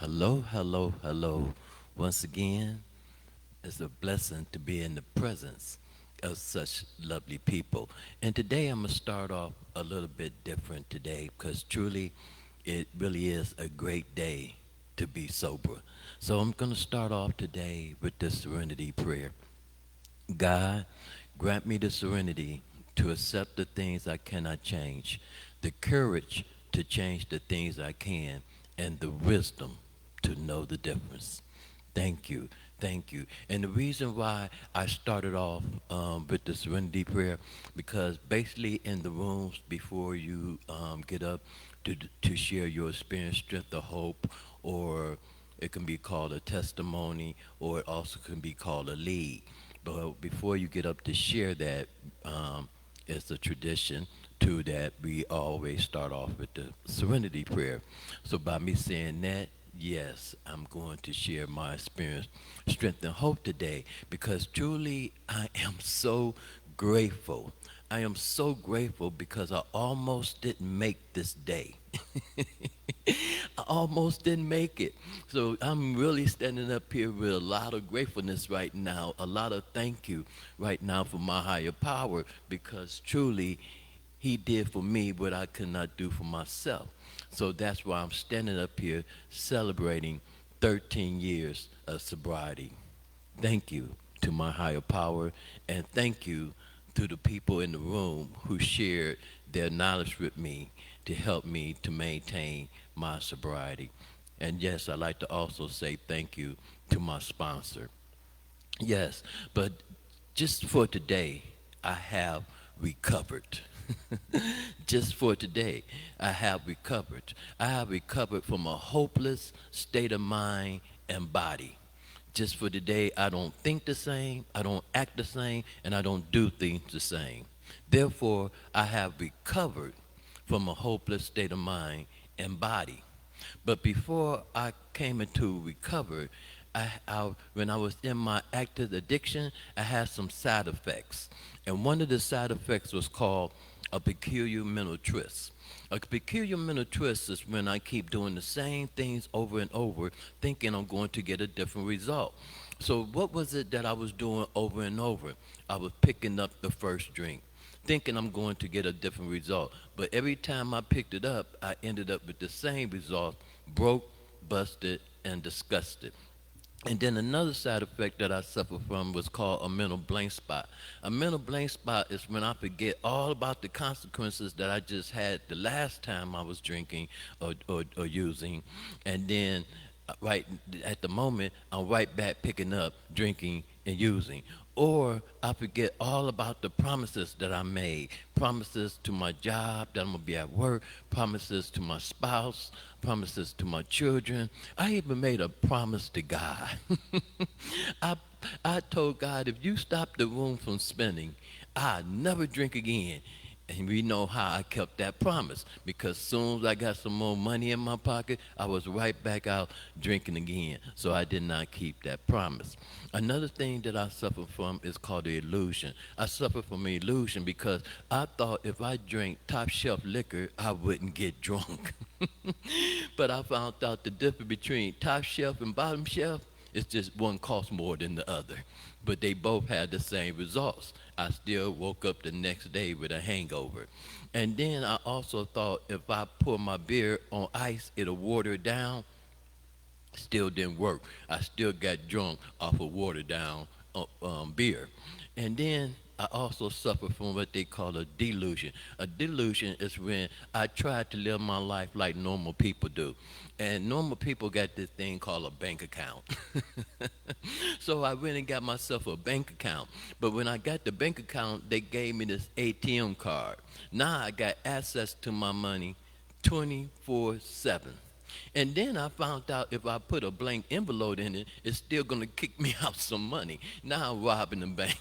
Hello, hello, hello. Once again, it's a blessing to be in the presence of such lovely people. And today I'm going to start off a little bit different today because truly it really is a great day to be sober. So I'm going to start off today with the serenity prayer. God, grant me the serenity to accept the things I cannot change, the courage to change the things I can, and the wisdom to know the difference. Thank you. Thank you. And the reason why I started off with the serenity prayer, because basically in the rooms before you get up to share your experience, strength, or hope, or it can be called a testimony, or it also can be called a lead. But before you get up to share that, it's a tradition too that we always start off with the serenity prayer. So by me saying that, yes, I'm going to share my experience, strength, and hope today because truly I am so grateful. I am so grateful because I almost didn't make this day. I almost didn't make it. So I'm really standing up here with a lot of gratefulness right now, a lot of thank you right now for my higher power because truly he did for me what I could not do for myself. So that's why I'm standing up here celebrating 13 years of sobriety. Thank you to my higher power, and thank you to the people in the room who shared their knowledge with me to help me to maintain my sobriety. And yes, I'd like to also say thank you to my sponsor. Yes, but just for today, I have recovered. Just for today, I have recovered. I have recovered from a hopeless state of mind and body. Just for today, I don't think the same, I don't act the same, and I don't do things the same. Therefore, I have recovered from a hopeless state of mind and body. But before I came into recovery, when I was in my active addiction, I had some side effects. And one of the side effects was called a peculiar mental twist. A peculiar mental twist is when I keep doing the same things over and over, thinking I'm going to get a different result. So, what was it that I was doing over and over? I was picking up the first drink, thinking I'm going to get a different result. But every time I picked it up, I ended up with the same result, broke, busted, and disgusted. And then another side effect that I suffer from was called a mental blank spot. A mental blank spot is when I forget all about the consequences that I just had the last time I was drinking or using. And then right at the moment, I'm right back picking up, drinking, and using. Or I forget all about the promises that I made, promises to my job that I'm going to be at work, promises to my spouse, promises to my children. I even made a promise to God. I, I told God, if you stop the room from spinning, I'll never drink again. And we know how I kept that promise because soon as I got some more money in my pocket, I was right back out drinking again. So I did not keep that promise. Another thing that I suffer from is called the illusion. I suffer from an illusion because I thought if I drank top shelf liquor, I wouldn't get drunk. But I found out the difference between top shelf and bottom shelf is just one costs more than the other. But they both had the same results. I still woke up the next day with a hangover. And then I also thought if I pour my beer on ice, it'll water it down. Still didn't work. I still got drunk off of watered down beer. And then I also suffer from what they call a delusion. A delusion is when I try to live my life like normal people do. And normal people got this thing called a bank account. So I went and got myself a bank account. But when I got the bank account, they gave me this ATM card. Now I got access to my money 24/7. And then I found out if I put a blank envelope in it, it's still going to kick me out some money. Now I'm robbing the bank.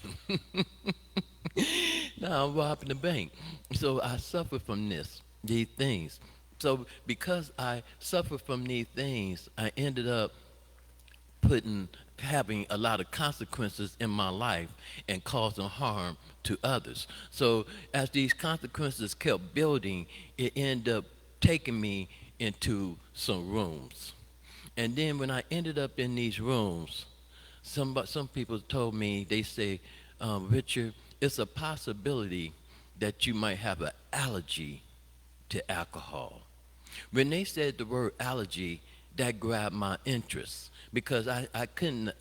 Now I'm robbing the bank. So I suffer from these things. So because I suffer from these things, I ended up having a lot of consequences in my life and causing harm to others. So as these consequences kept building, it ended up taking me into some rooms. And then when I ended up in these rooms, some people told me, they say, Richard, it's a possibility that you might have an allergy to alcohol. When they said the word allergy, that grabbed my interest because I couldn't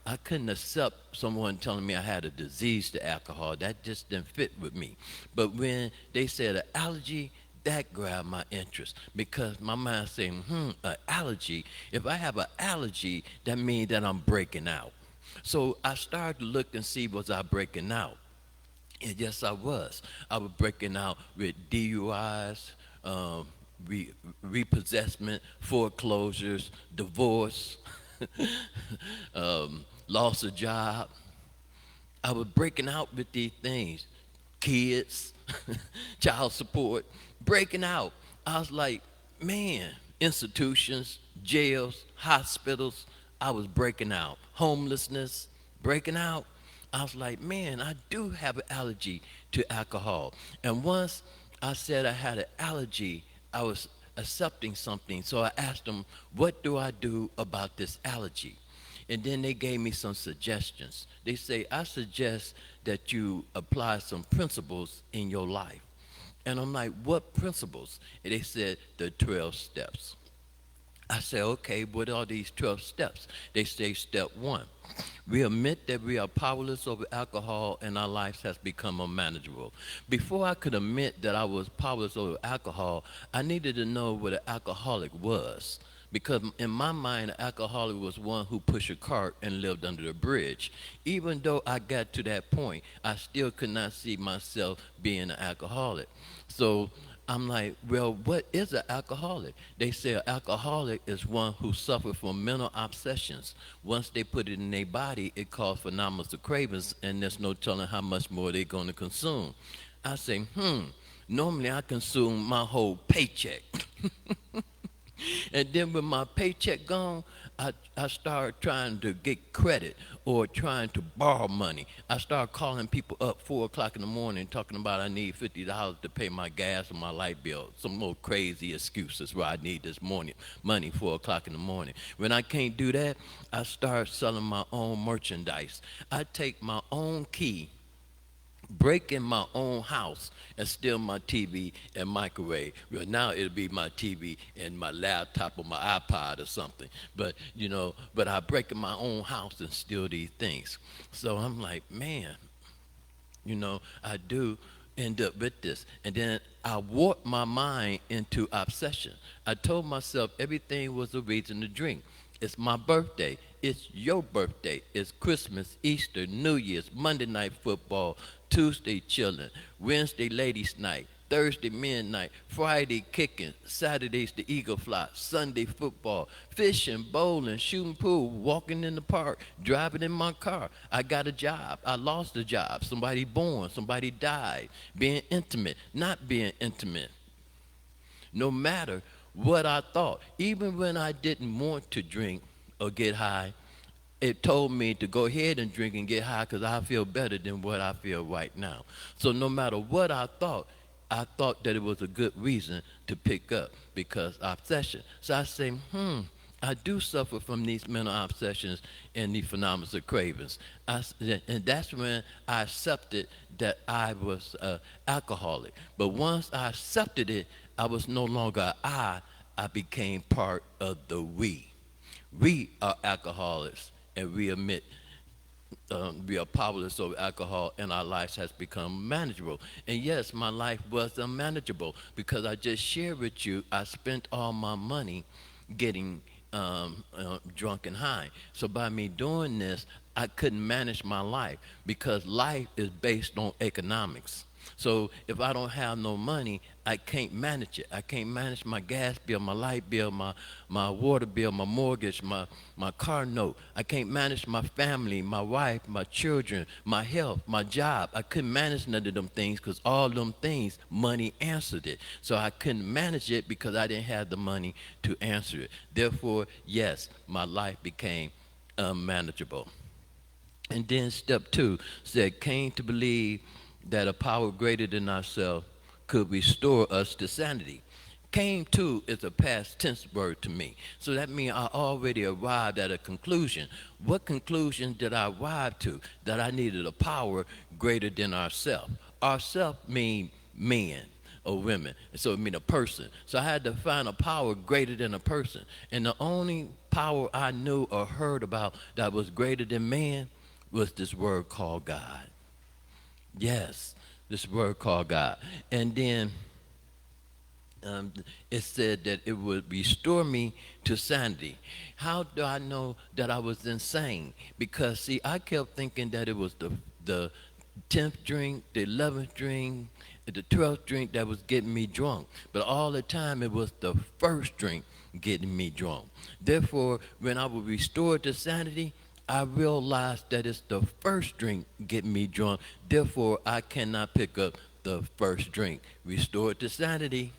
accept someone telling me I had a disease to alcohol. That just didn't fit with me. But when they said an allergy, that grabbed my interest because my mind saying, an allergy. If I have an allergy, that means that I'm breaking out. So I started to look and see, was I breaking out? And yes, I was. I was breaking out with DUIs, um, repossessment, foreclosures, divorce, loss of job. I was breaking out with these things, kids, child support, breaking out. I was like, man, institutions, jails, hospitals, I was breaking out. Homelessness, breaking out. I was like, man, I do have an allergy to alcohol. And once I said I had an allergy, I was accepting something. So I asked them, what do I do about this allergy? And then they gave me some suggestions. They say, I suggest that you apply some principles in your life. And I'm like, what principles? And they said, the 12 steps. I said, okay, what are these 12 steps? They say, step one, we admit that we are powerless over alcohol and our lives has become unmanageable. Before I could admit that I was powerless over alcohol, I needed to know what an alcoholic was. Because in my mind, an alcoholic was one who pushed a cart and lived under the bridge. Even though I got to that point, I still could not see myself being an alcoholic. So I'm like, well, what is an alcoholic? They say an alcoholic is one who suffers from mental obsessions. Once they put it in their body, it causes phenomenal cravings, and there's no telling how much more they're going to consume. I say, normally I consume my whole paycheck. And then with my paycheck gone, I started trying to get credit or trying to borrow money. I started calling people up 4 o'clock in the morning talking about I need $50 to pay my gas and my light bill. Some more crazy excuses why I need this money 4 o'clock in the morning. When I can't do that, I start selling my own merchandise. I take my own key, break in my own house and steal my TV and microwave. Well, now it'll be my TV and my laptop or my iPod or something. But, but I break in my own house and steal these things. So I'm like, man, I do end up with this. And then I warped my mind into obsession. I told myself everything was a reason to drink. It's my birthday. It's your birthday. It's Christmas, Easter, New Year's, Monday night football, Tuesday chilling, Wednesday ladies night, Thursday midnight, Friday kicking, Saturday's the eagle fly, Sunday football, fishing, bowling, shooting pool, walking in the park, driving in my car. I got a job. I lost a job. Somebody born. Somebody died. Being intimate, not being intimate. No matter what I thought, even when I didn't want to drink or get high, it told me to go ahead and drink and get high because I feel better than what I feel right now. So no matter what I thought that it was a good reason to pick up because obsession. So I say, I do suffer from these mental obsessions and these phenomena of cravings. And that's when I accepted that I was an alcoholic. But once I accepted it, I was no longer I became part of the we. We are alcoholics, and we admit we are powerless over alcohol, and our lives has become manageable. And yes, my life was unmanageable because I just shared with you, I spent all my money getting drunk and high. So by me doing this, I couldn't manage my life because life is based on economics. So if I don't have no money, I can't manage it. I can't manage my gas bill, my light bill, my water bill, my mortgage, my car note. I can't manage my family, my wife, my children, my health, my job. I couldn't manage none of them things because all them things, money answered it. So I couldn't manage it because I didn't have the money to answer it. Therefore, yes, my life became unmanageable. And then step 2 said, came to believe that a power greater than ourselves could restore us to sanity. Came to is a past tense word to me. So that means I already arrived at a conclusion. What conclusion did I arrive to? That I needed a power greater than ourself. Ourself mean men or women. So it mean a person. So I had to find a power greater than a person. And the only power I knew or heard about that was greater than man was this word called God. Yes, this word called God. And then it said that it would restore me to sanity. How do I know that I was insane? Because see, I kept thinking that it was the 10th drink, the 11th drink, the 12th drink that was getting me drunk. But all the time it was the first drink getting me drunk. Therefore, when I was restored to sanity, I realized that it's the first drink getting me drunk. Therefore, I cannot pick up the first drink. Restored to sanity.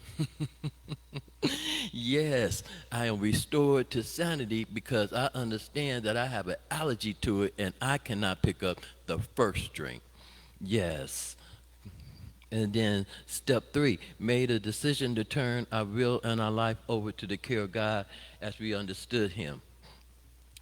Yes, I am restored to sanity because I understand that I have an allergy to it and I cannot pick up the first drink. Yes. And then step 3, made a decision to turn our will and our life over to the care of God as we understood him.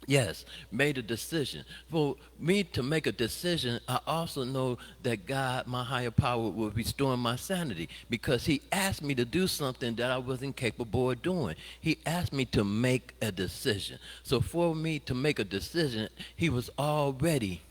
Yes, made a decision. For me to make a decision, I also know that God, my higher power, will restore my sanity because he asked me to do something that I wasn't capable of doing. He asked me to make a decision. So for me to make a decision, he was already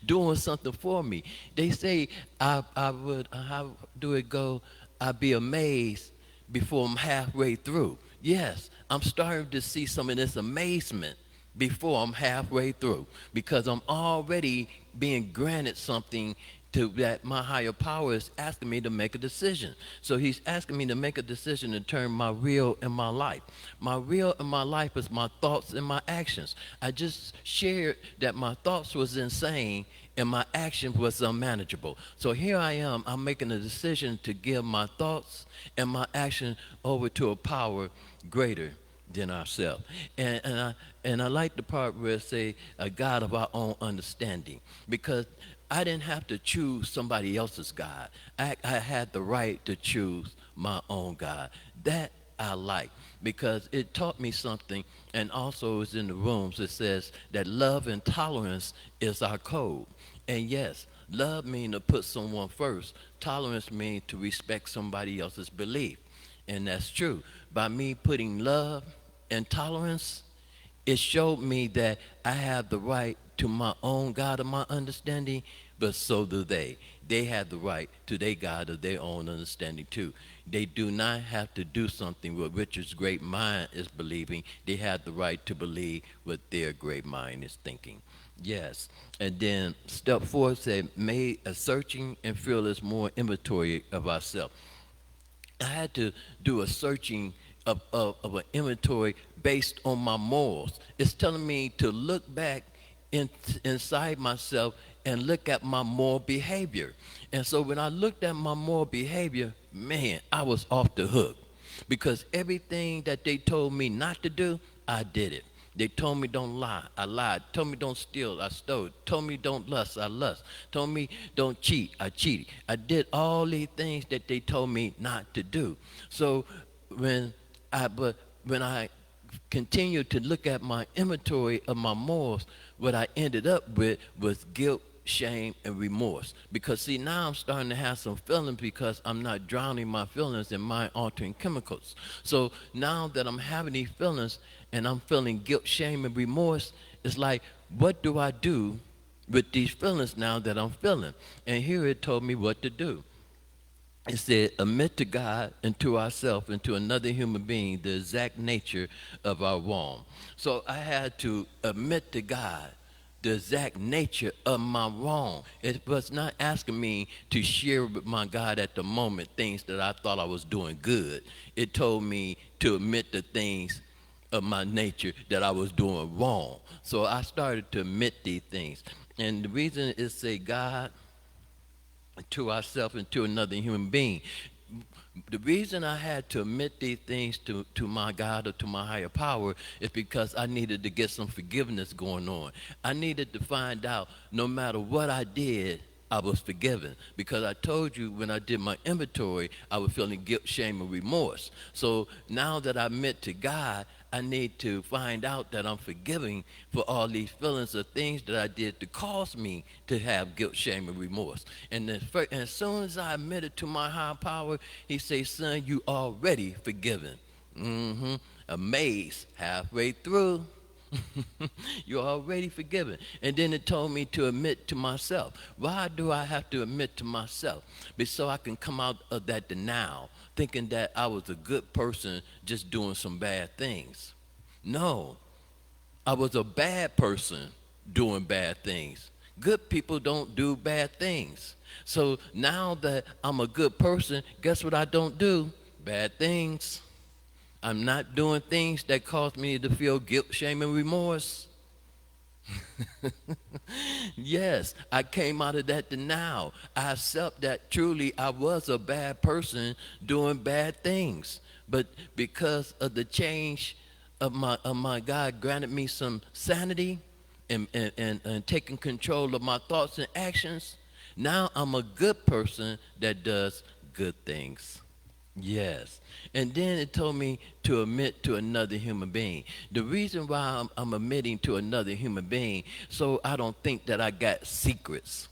doing something for me. They say I would, how do it go? I'd be amazed before I'm halfway through. Yes, I'm starting to see some of this amazement before I'm halfway through because I'm already being granted something to that my higher power is asking me to make a decision. So he's asking me to make a decision to turn my will in my life. My will in my life is my thoughts and my actions. I just shared that my thoughts was insane and my action was unmanageable. So here I am, I'm making a decision to give my thoughts and my action over to a power greater than ourselves. And I like the part where it say a God of our own understanding because I didn't have to choose somebody else's God. I had the right to choose my own God. That I like because it taught me something, and also is in the rooms. It says that love and tolerance is our code. And yes, love means to put someone first. Tolerance means to respect somebody else's belief. And that's true. By me putting love and tolerance, it showed me that I have the right to my own God of my understanding, but so do they. They have the right to their God of their own understanding too. They do not have to do something what Richard's great mind is believing. They have the right to believe what their great mind is thinking. Yes. And then step 4 said, made a searching and fearless more inventory of ourselves. I had to do a searching of an inventory based on my morals. It's telling me to look back inside myself and look at my moral behavior. And so when I looked at my moral behavior, man, I was off the hook because everything that they told me not to do, I did it. They told me don't lie, I lied. Told me don't steal, I stole. Told me don't lust, I lust. Told me don't cheat, I cheated. I did all these things that they told me not to do. So when I continued to look at my inventory of my morals, what I ended up with was guilt, shame, and remorse. Because see, now I'm starting to have some feelings because I'm not drowning my feelings in mind-altering chemicals. So now that I'm having these feelings and I'm feeling guilt, shame, and remorse, it's like, what do I do with these feelings now that I'm feeling? And here it told me what to do. It said, admit to God and to ourselves and to another human being the exact nature of our wrong. So I had to admit to God the exact nature of my wrong. It was not asking me to share with my God at the moment things that I thought I was doing good. It told me to admit the things of my nature that I was doing wrong. So I started to admit these things. And the reason is say God to ourselves and to another human being. The reason I had to admit these things to my God or to my higher power is because I needed to get some forgiveness going on. I needed to find out no matter what I did, I was forgiven, because I told you when I did my inventory, I was feeling guilt, shame, and remorse. So now that I admit to God, I need to find out that I'm forgiving for all these feelings of things that I did to cause me to have guilt, shame, and remorse. And as soon as I admitted to my higher power, he says, son, you already forgiven. Amazed, halfway through. You're already forgiven. And then it told me to admit to myself. Why do I have to admit to myself? So I can come out of that denial, thinking that I was a good person just doing some bad things. No, I was a bad person doing bad things. Good people don't do bad things. So now that I'm a good person, guess what I don't do? Bad things. I'm not doing things that cause me to feel guilt, shame, and remorse. Yes, I came out of that denial. I accept that truly I was a bad person doing bad things. But because of the change of my God granted me some sanity and taking control of my thoughts and actions, now I'm a good person that does good things. Yes. And then it told me to admit to another human being. The reason why I'm admitting to another human being, so I don't think that I got secrets,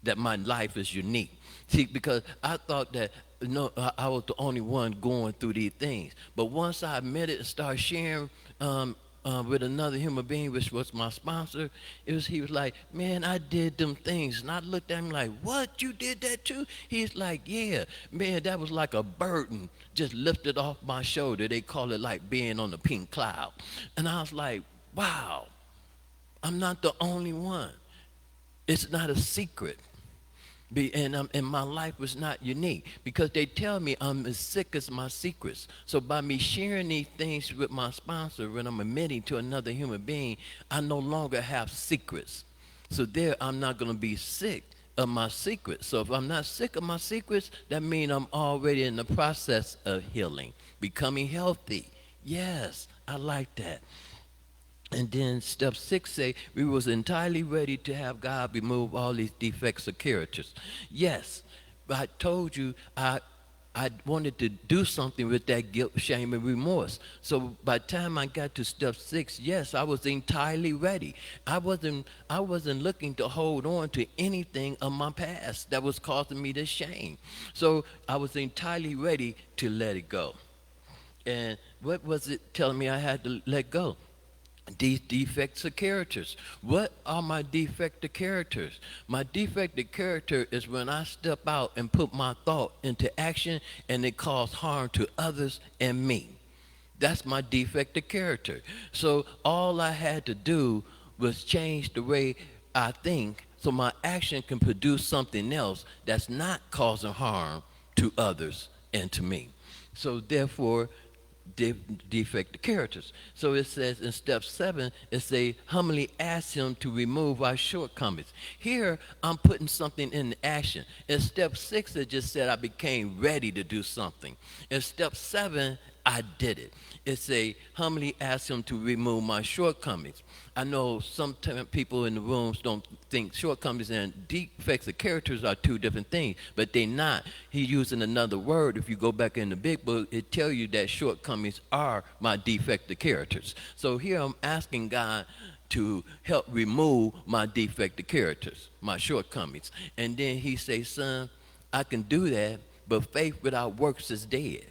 that my life is unique. See, because I thought that no, I was the only one going through these things. But once I admitted and started sharing with another human being, which was my sponsor, he was like, man, I did them things. And I looked at him like, what, you did that too? He's like, yeah, man, that was like a burden just lifted off my shoulder. They call it like being on the pink cloud. And I was like, wow, I'm not the only one. It's not a secret. And my life was not unique, because they tell me I'm as sick as my secrets. So by me sharing these things with my sponsor, when I'm admitting to another human being, I no longer have secrets. So there, I'm not going to be sick of my secrets. So if I'm not sick of my secrets, that means I'm already in the process of healing, becoming healthy. Yes, I like that. And then step 6 say we was entirely ready to have God remove all these defects of characters. Yes, but I told you I wanted to do something with that guilt, shame, and remorse. So by the time I got to step 6, yes, I was entirely ready. I wasn't looking to hold on to anything of my past that was causing me this shame. So I was entirely ready to let it go. And what was it telling me I had to let go? These defects of characters. What are my defective characters? My defective character is when I step out and put my thought into action and it causes harm to others and me. That's my defective character. So all I had to do was change the way I think so my action can produce something else that's not causing harm to others and to me. So therefore, defective characters. So it says in step 7, it say humbly ask him to remove our shortcomings. Here I'm putting something in action. In step 6 it just said I became ready to do something. In step 7 I did it. It say humbly ask him to remove my shortcomings. I know sometimes people in the rooms don't think shortcomings and defects of characters are two different things, but they're not. He's using another word. If you go back in the big book, it tell you that shortcomings are my defective characters. So here I'm asking God to help remove my defective characters, my shortcomings. And then he say, son, I can do that, but faith without works is dead.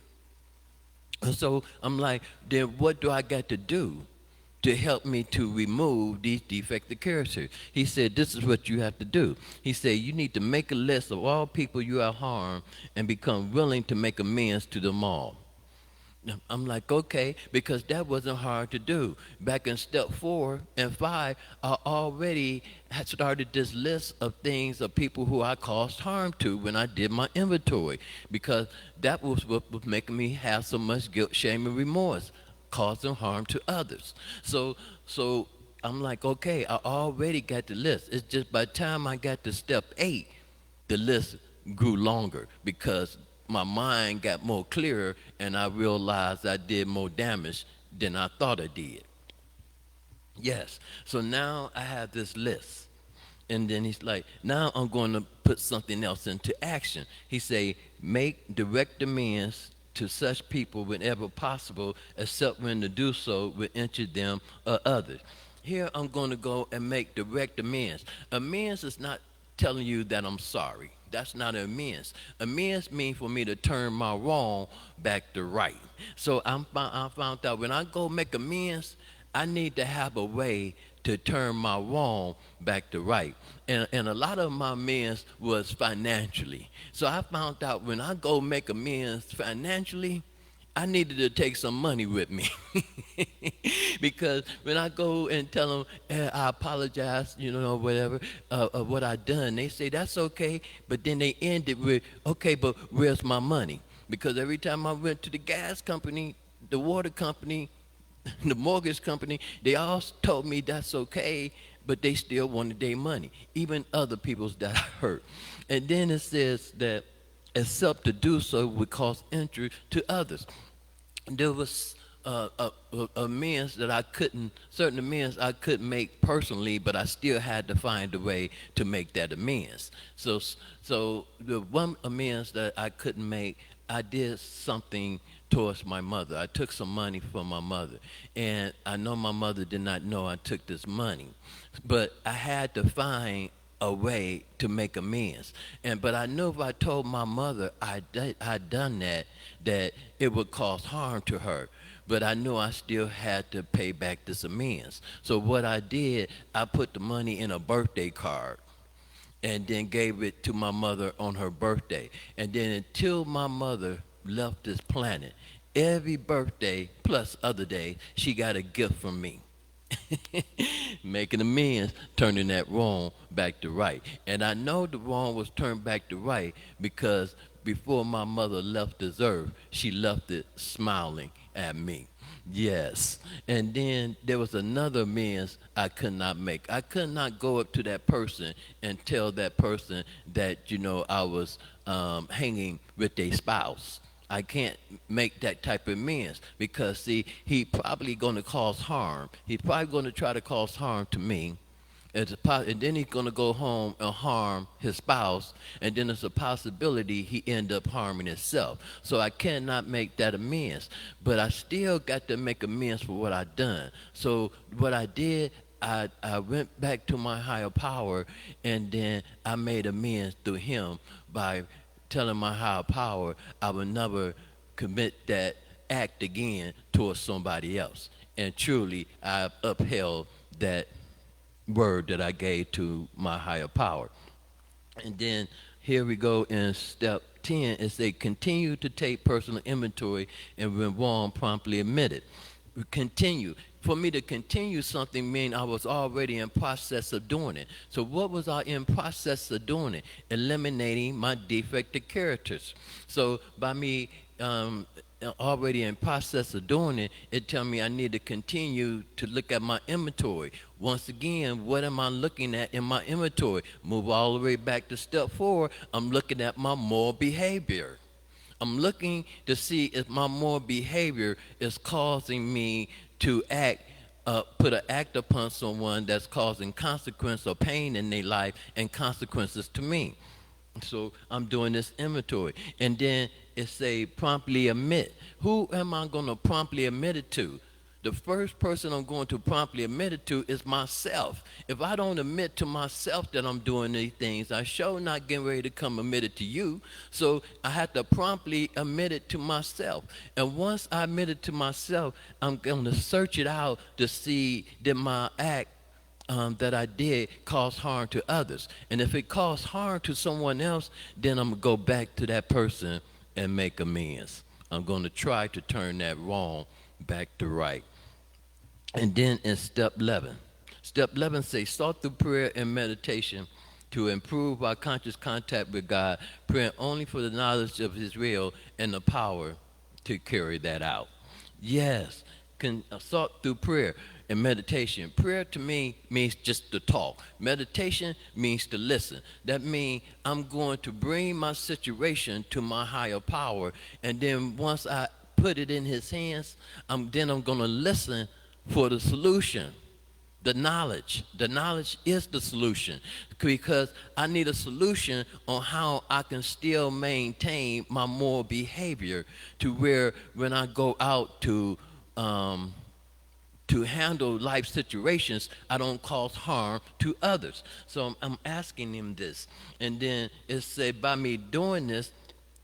And so I'm like, then what do I got to do to help me to remove these defective characters? He said, this is what you have to do. He said, you need to make a list of all people you have harmed and become willing to make amends to them all. I'm like, okay, because that wasn't hard to do. Back in step 4 and 5, I already had started this list of things of people who I caused harm to when I did my inventory, because that was what was making me have so much guilt, shame, and remorse, causing harm to others. So I'm like, okay, I already got the list. It's just by the time I got to step 8, the list grew longer because my mind got more clearer and I realized I did more damage than I thought I did. Yes, so now I have this list. And then he's like, now I'm going to put something else into action. He say, make direct demands to such people whenever possible, except when to do so will injure them or others. Here I'm going to go and make direct amends. Amends is not telling you that I'm sorry. That's not an amends. Amends means for me to turn my wrong back to right. So I found out when I go make amends, I need to have a way to turn my wrong back to right. And a lot of my amends was financially. So I found out when I go make amends financially, I needed to take some money with me. Because when I go and tell them, I apologize, whatever, what I done, they say, that's okay. But then they end it with, okay, but where's my money? Because every time I went to the gas company, the water company, the mortgage company, they all told me that's okay, but they still wanted their money, even other people's that I hurt. And then it says that except to do so would cause injury to others. There was amends that certain amends I couldn't make personally, but I still had to find a way to make that amends. So the one amends that I couldn't make, I did something towards my mother. I took some money from my mother, and I know my mother did not know I took this money, but I had to find a way to make amends. But I knew if I told my mother I'd done that it would cause harm to her. But I knew I still had to pay back this amends. So what I did, I put the money in a birthday card and then gave it to my mother on her birthday. And then until my mother left this planet, every birthday plus other days, she got a gift from me. Making amends, turning that wrong back to right. And I know the wrong was turned back to right because before my mother left this earth, she left it smiling at me. Yes. And then there was another amends I could not make. I could not go up to that person and tell that person that, I was hanging with their spouse. I can't make that type of amends because, see, he probably going to cause harm. He's probably going to try to cause harm to me. And then he's going to go home and harm his spouse. And then there's a possibility he end up harming himself. So I cannot make that amends. But I still got to make amends for what I done. So what I did, I went back to my higher power, and then I made amends through him by telling my higher power I would never commit that act again towards somebody else. And truly, I upheld that word that I gave to my higher power. And then here we go in step 10. It say continue to take personal inventory and when wrong, promptly admit it. Continue. For me to continue something mean I was already in process of doing it. So what was I in process of doing it? Eliminating my defective characters. So by me already in process of doing it, it tell me I need to continue to look at my inventory. Once again, what am I looking at in my inventory? Move all the way back to step 4. I'm looking at my moral behavior. I'm looking to see if my moral behavior is causing me to put an act upon someone that's causing consequence or pain in their life and consequences to me. So I'm doing this inventory. And then it say promptly admit. Who am I going to promptly admit it to? The first person I'm going to promptly admit it to is myself. If I don't admit to myself that I'm doing these things, I sure not getting ready to come admit it to you. So I have to promptly admit it to myself. And once I admit it to myself, I'm going to search it out to see did my act that I did cause harm to others. And if it caused harm to someone else, then I'm going to go back to that person and make amends. I'm going to try to turn that wrong back to right. And then in step 11 says, sought through prayer and meditation to improve our conscious contact with God, praying only for the knowledge of His will and the power to carry that out. Yes, sought through prayer and meditation. Prayer to me means just to talk. Meditation means to listen. That means I'm going to bring my situation to my higher power, and then once I put it in His hands, I'm going to listen for the solution. The knowledge. The knowledge is the solution because I need a solution on how I can still maintain my moral behavior to where when I go out to handle life situations, I don't cause harm to others. So I'm asking him this. And then it said by me doing this,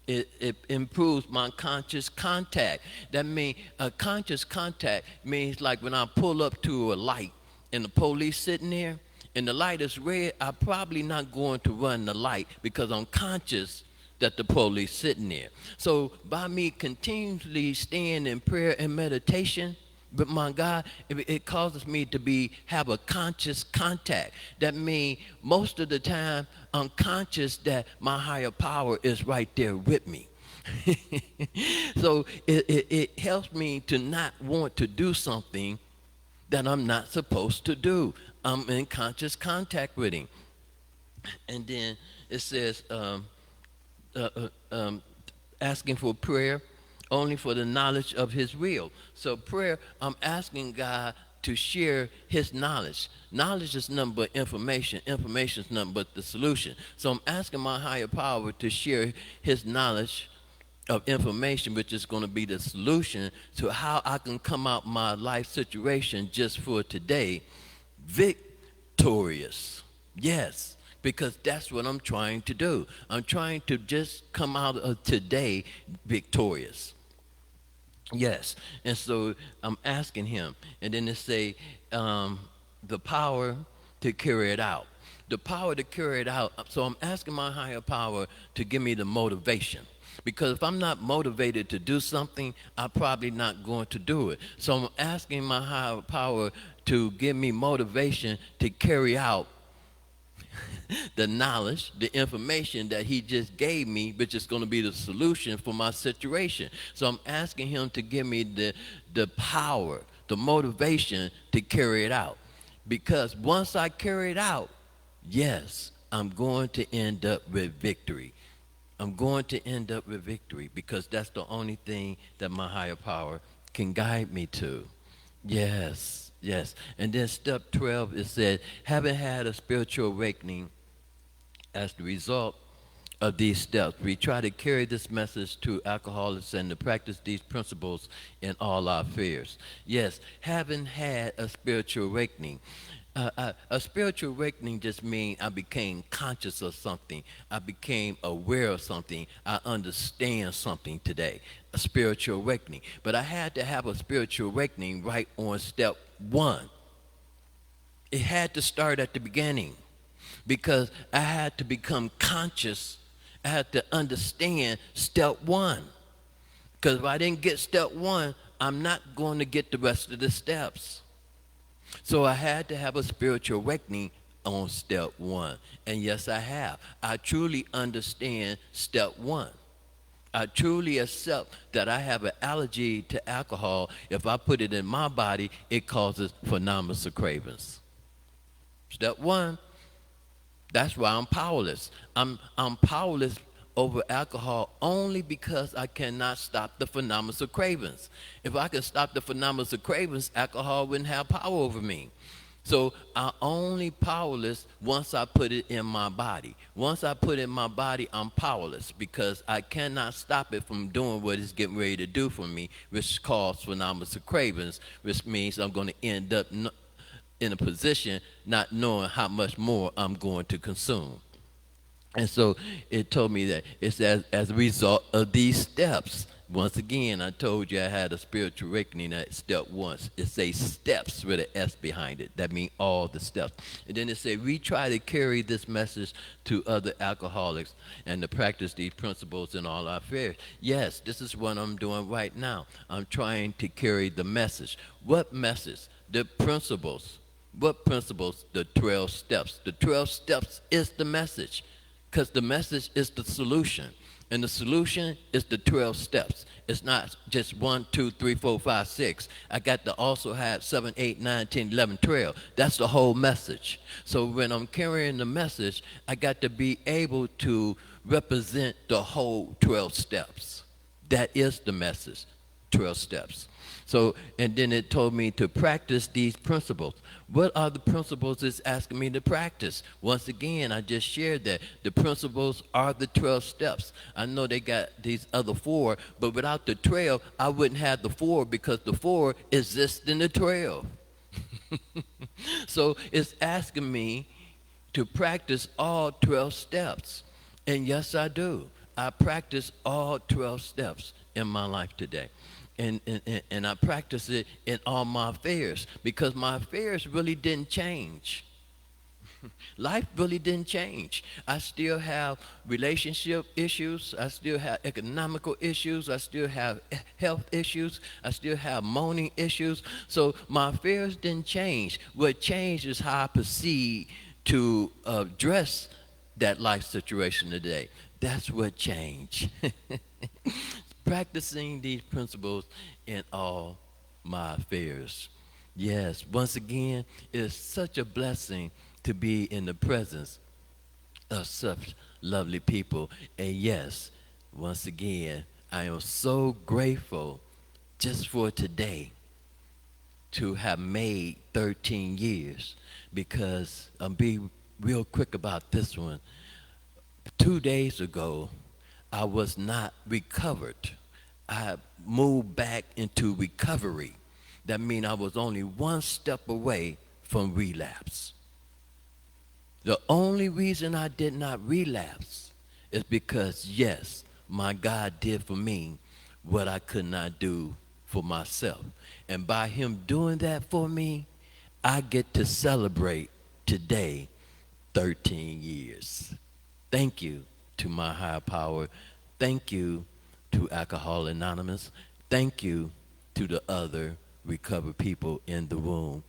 it improves my conscious contact. That means a conscious contact means like when I pull up to a light and the police sitting there and the light is red, I'm probably not going to run the light because I'm conscious that the police sitting there. So by me continually staying in prayer and meditation, but my God, it causes me to have a conscious contact. That means most of the time I'm conscious that my higher power is right there with me. So it helps me to not want to do something that I'm not supposed to do. I'm in conscious contact with him. And then it says, asking for prayer only for the knowledge of his will. So prayer, I'm asking God to share his knowledge. Knowledge is nothing but information. Information is nothing but the solution. So I'm asking my higher power to share his knowledge of information, which is going to be the solution to how I can come out my life situation just for today victorious. Yes, because that's what I'm trying to do. I'm trying to just come out of today victorious. Yes, and so I'm asking him, and then they say the power to carry it out. The power to carry it out. So I'm asking my higher power to give me the motivation. Because if I'm not motivated to do something, I'm probably not going to do it. So I'm asking my higher power to give me motivation to carry out the knowledge, the information that he just gave me, which is going to be the solution for my situation. So I'm asking him to give me the power, the motivation to carry it out. Because once I carry it out, yes, I'm going to end up with victory. I'm going to end up with victory because that's the only thing that my higher power can guide me to. Yes, yes. And then step 12, it said, having had a spiritual awakening as the result of these steps, we try to carry this message to alcoholics and to practice these principles in all our affairs. Yes, having had a spiritual awakening. A spiritual awakening just means I became conscious of something. I became aware of something. I understand something today. A spiritual awakening. But I had to have a spiritual awakening right on step 1. It had to start at the beginning because I had to become conscious. I had to understand step 1. Because if I didn't get step 1, I'm not going to get the rest of the steps. So I had to have a spiritual awakening on step 1. And yes, I have. I truly understand step 1. I truly accept that I have an allergy to alcohol. If I put it in my body, it causes phenomenal cravings. Step 1, that's why I'm powerless. I'm powerless over alcohol only because I cannot stop the phenomenal cravings. If I could stop the phenomenal cravings, alcohol wouldn't have power over me. So I'm only powerless once I put it in my body. Once I put it in my body, I'm powerless because I cannot stop it from doing what it's getting ready to do for me, which causes phenomenal cravings, which means I'm going to end up in a position not knowing how much more I'm going to consume. And so it told me that it's as a result of these steps. Once again, I told you I had a spiritual awakening at step 1. It says steps with an S behind it. That means all the steps. And then it said, we try to carry this message to other alcoholics and to practice these principles in all our affairs. Yes, this is what I'm doing right now. I'm trying to carry the message. What message? The principles. What principles? The 12 steps. The 12 steps is the message. Because the message is the solution. And the solution is the 12 steps. It's not just 1, 2, 3, 4, 5, 6. I got to also have 7, 8, 9, 10, 11, 12. That's the whole message. So when I'm carrying the message, I got to be able to represent the whole 12 steps. That is the message. 12 steps. So, and then it told me to practice these principles. What are the principles it's asking me to practice? Once again, I just shared that the principles are the 12 steps. I know they got these other 4, but without the 12, I wouldn't have the 4 because the 4 exists in the 12. So it's asking me to practice all 12 steps. And yes, I do. I practice all 12 steps in my life today. And I practice it in all my affairs because my affairs really didn't change. Life really didn't change. I still have relationship issues. I still have economical issues. I still have health issues. I still have moaning issues. So my affairs didn't change. What changed is how I proceed to address that life situation today. That's what changed. Practicing these principles in all my affairs. Yes, once again, it's such a blessing to be in the presence of such lovely people. And yes, once again, I am so grateful just for today to have made 13 years because I'm being real quick about this one. 2 days ago, I was not recovered. I moved back into recovery. That means I was only one step away from relapse. The only reason I did not relapse is because, yes, my God did for me what I could not do for myself. And by him doing that for me, I get to celebrate today 13 years. Thank you to my higher power. Thank you to Alcohol Anonymous. Thank you to the other recovered people in the room